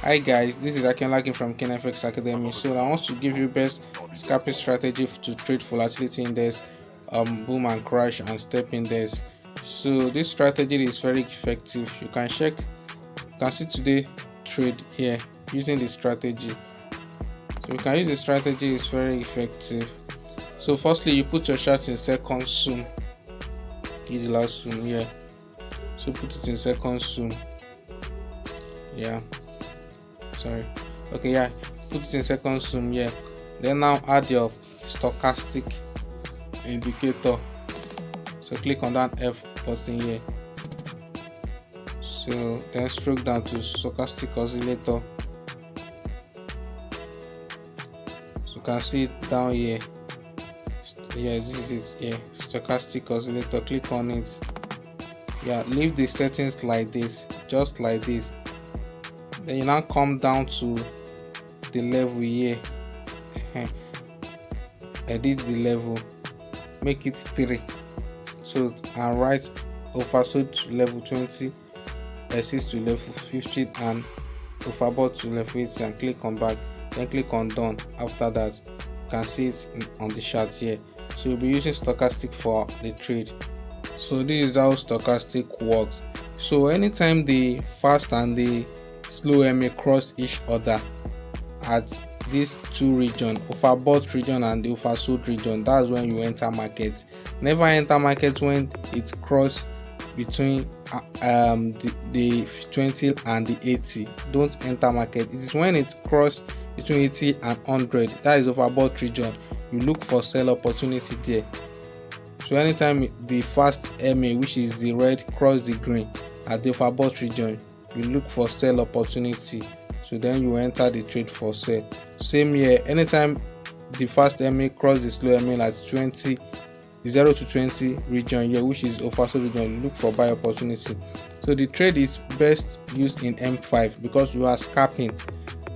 Hi guys, this is Akinlaki from FOREX Academy. So I want to give you best scalping strategy to trade volatility index, boom and crash and step index. So this strategy is very effective. You can check, you can see today trade here using the strategy. So you can use the strategy, is very effective. So firstly, you put your chart in second zoom. Is the last zoom here. So put it in second zoom. Yeah. Sorry. Okay, yeah. Put it in second zoom here. Then now add your stochastic indicator. So click on that F button here. So then stroke down to stochastic oscillator. So you can see it down here. Yeah, this is it here. Stochastic oscillator. Click on it. Yeah, leave the settings like this, just like this. Then you now come down to the level here. Edit the level, make it 3. So and write oversold to level 20, assist to level 15, and overbought to level 80, and click on back. Then click on done. After that, you can see it on the chart here. So you'll be using stochastic for the trade. So this is how stochastic works. So anytime the fast and the slow MA cross each other at these two regions, overbought region and the oversold region, that's when you enter market. Never enter market when it cross between the 20 and the 80. Don't enter market. It is when it cross between 80 and 100, that is overbought region, you look for sell opportunity there. So anytime the fast MA, which is the red, cross the green at the overbought region, you look for sell opportunity. So then you enter the trade for sell. Same here, anytime the fast MA cross the slow MA at 20, 0 to 20 region here, which is oversold region, you look for buy opportunity. So the trade is best used in M5 because you are scalping.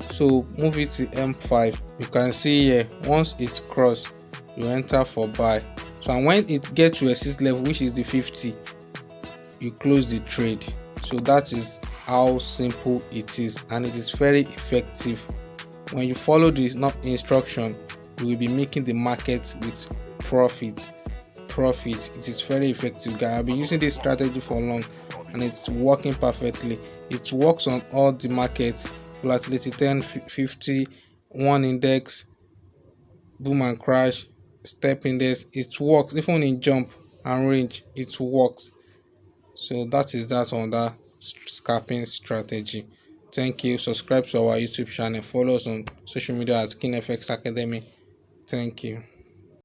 So move it to M5. You can see here, once it cross, you enter for buy. So and when it gets to a 6 level, which is the 50, you close the trade. So that is how simple it is, and it is very effective. When you follow this instruction, you will be making the market with profit. It is very effective, guys. I've been using this strategy for long and it's working perfectly. It works on all the markets: volatility 10, 50, 1 index, boom and crash, step index. It works even in jump and range. It works. So that is that on that scalping strategy. Thank you. Subscribe to our YouTube channel. Follow us on social media at FOREX Academy. Thank you.